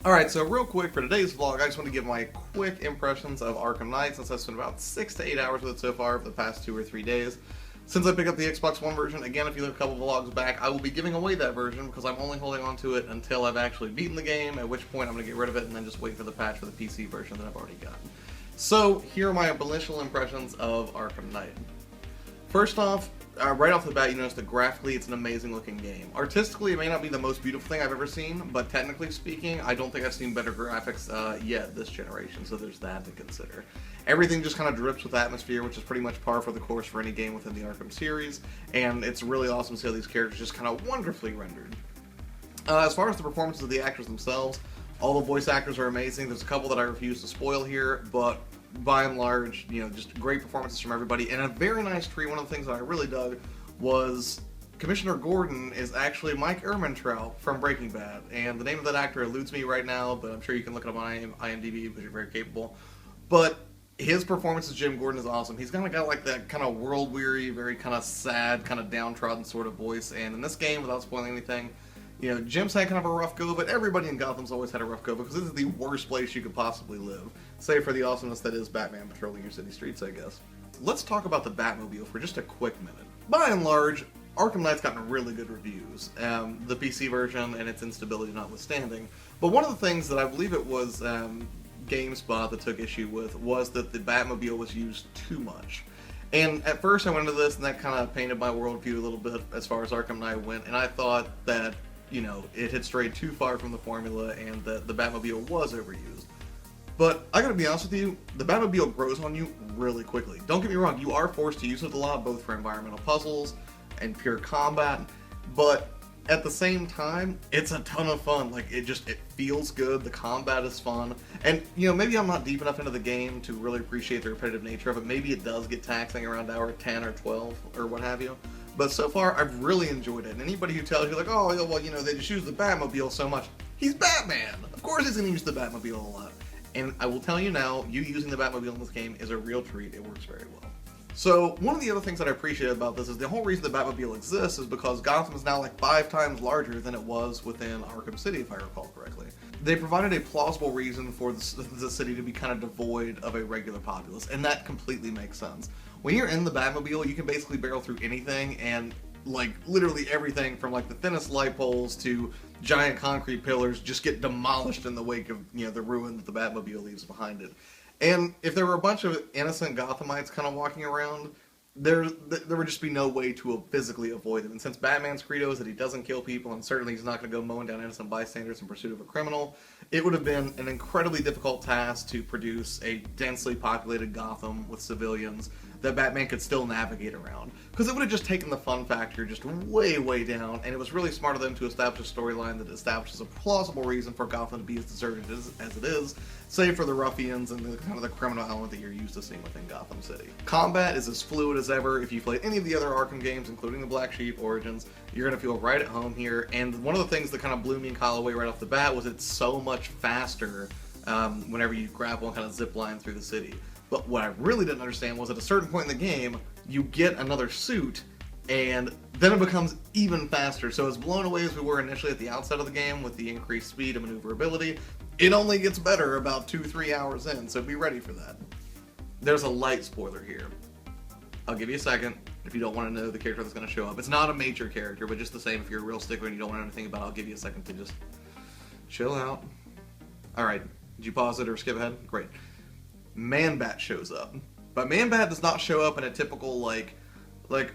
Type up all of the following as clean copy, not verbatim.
Alright, so real quick for today's vlog, I just want to give my quick impressions of Arkham Knight since I've spent about 6 to 8 hours with it so far for the past 2 or 3 days. Since I picked up the Xbox One version, again, if you look a couple vlogs back, I will be giving away that version because I'm only holding on to it until I've actually beaten the game, at which point I'm going to get rid of it and then just wait for the patch for the PC version that I've already gotten. So, here are my initial impressions of Arkham Knight. First off, right off the bat, you notice that graphically it's an amazing looking game. Artistically, it may not be the most beautiful thing I've ever seen, but technically speaking, I don't think I've seen better graphics yet this generation, so there's that to consider. Everything just kind of drips with atmosphere, which is pretty much par for the course for any game within the Arkham series, and it's really awesome to see how these characters just kind of wonderfully rendered. As far as the performances of the actors themselves, all the voice actors are amazing. There's a couple that I refuse to spoil here, but by and large, you know, just great performances from everybody, and a very nice treat. One of the things that I really dug was Commissioner Gordon is actually Mike Ehrmantraut from Breaking Bad, and the name of that actor eludes me right now, but I'm sure you can look it up on IMDb because you're very capable. But his performance as Jim Gordon is awesome. He's kind of got like that kind of world-weary, very kind of sad, kind of downtrodden sort of voice, and in this game, without spoiling anything, you know, Jim's had kind of a rough go, but everybody in Gotham's always had a rough go because this is the worst place you could possibly live, save for the awesomeness that is Batman patrolling your city streets, I guess. Let's talk about the Batmobile for just a quick minute. By and large, Arkham Knight's gotten really good reviews, the PC version and its instability notwithstanding, but one of the things that I believe it was GameSpot that took issue with was that the Batmobile was used too much. And at first I went into this and that kind of painted my worldview a little bit as far as Arkham Knight went, and I thought that, you know, it had strayed too far from the formula and that the Batmobile was overused. But I gotta be honest with you, the Batmobile grows on you really quickly. Don't get me wrong, you are forced to use it a lot, both for environmental puzzles and pure combat, but at the same time, it's a ton of fun. Like, it feels good, the combat is fun, and, you know, maybe I'm not deep enough into the game to really appreciate the repetitive nature of it. Maybe it does get taxing around hour 10 or 12 or what have you. But so far, I've really enjoyed it. And anybody who tells you, like, oh, well, you know, they just use the Batmobile so much, he's Batman! Of course he's gonna use the Batmobile a lot. And I will tell you now, you using the Batmobile in this game is a real treat. It works very well. So, one of the other things that I appreciate about this is the whole reason the Batmobile exists is because Gotham is now like 5 times larger than it was within Arkham City, if I recall correctly. They provided a plausible reason for the city to be kind of devoid of a regular populace, and that completely makes sense. When you're in the Batmobile, you can basically barrel through anything, and like literally everything from like the thinnest light poles to giant concrete pillars just get demolished in the wake of, you know, the ruin that the Batmobile leaves behind it. And if there were a bunch of innocent Gothamites kind of walking around, there would just be no way to physically avoid them. And since Batman's credo is that he doesn't kill people, and certainly he's not going to go mowing down innocent bystanders in pursuit of a criminal, it would have been an incredibly difficult task to produce a densely populated Gotham with civilians that Batman could still navigate around. Because it would have just taken the fun factor just way, way down, and it was really smart of them to establish a storyline that establishes a plausible reason for Gotham to be as deserted as it is, save for the ruffians and the kind of the criminal element that you're used to seeing within Gotham City. Combat is as fluid as ever. If you played any of the other Arkham games, including the Black Sheep Origins, you're going to feel right at home here, and one of the things that kind of blew me and Kyle away right off the bat was it's so much faster whenever you grapple and kind of zip line through the city. But what I really didn't understand was at a certain point in the game, you get another suit, and then it becomes even faster. So as blown away as we were initially at the outset of the game with the increased speed and maneuverability, it only gets better about 2-3 hours in, so be ready for that. There's a light spoiler here. I'll give you a second if you don't want to know the character that's going to show up. It's not a major character, but just the same, if you're a real stickler and you don't want to know anything about it, I'll give you a second to just chill out. Alright, did you pause it or skip ahead? Great. Man-Bat shows up. But Man-Bat does not show up in a typical, like,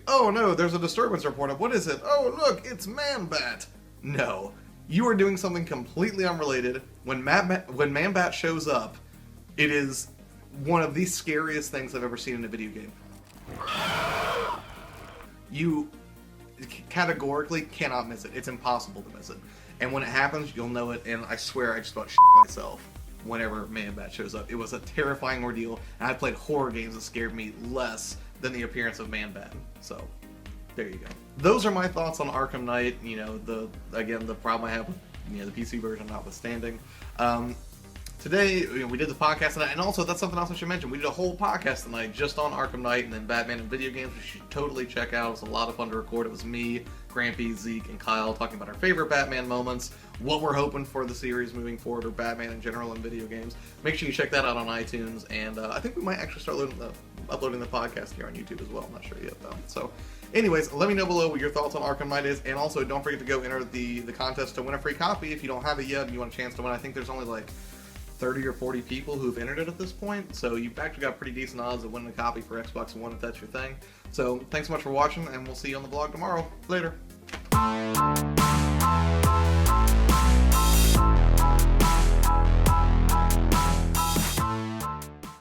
oh no, there's a disturbance reported. What is it? Oh look, it's Man-Bat. No. You are doing something completely unrelated. When Man-Bat shows up, it is one of the scariest things I've ever seen in a video game. You categorically cannot miss it. It's impossible to miss it. And when it happens, you'll know it, and I swear I just about shit myself whenever Man-Bat shows up. It was a terrifying ordeal, and I played horror games that scared me less than the appearance of Man-Bat. So, there you go. Those are my thoughts on Arkham Knight. You know, the problem I have with, you know, the PC version notwithstanding. today, we did the podcast tonight, and also that's something else I should mention. We did a whole podcast tonight just on Arkham Knight and then Batman and video games. You should totally check out. It was a lot of fun to record. It was me, Grampy, Zeke, and Kyle talking about our favorite Batman moments, what we're hoping for the series moving forward, or Batman in general in video games. Make sure you check that out on iTunes, and I think we might actually start uploading the podcast here on YouTube as well. I'm not sure yet, though. So, anyways, let me know below what your thoughts on Arkham Knight is, and also don't forget to go enter the contest to win a free copy if you don't have it yet and you want a chance to win. I think there's only like 30 or 40 people who've entered it at this point, so you've actually got pretty decent odds of winning a copy for Xbox One if that's your thing. So, thanks so much for watching, and we'll see you on the vlog tomorrow. Later.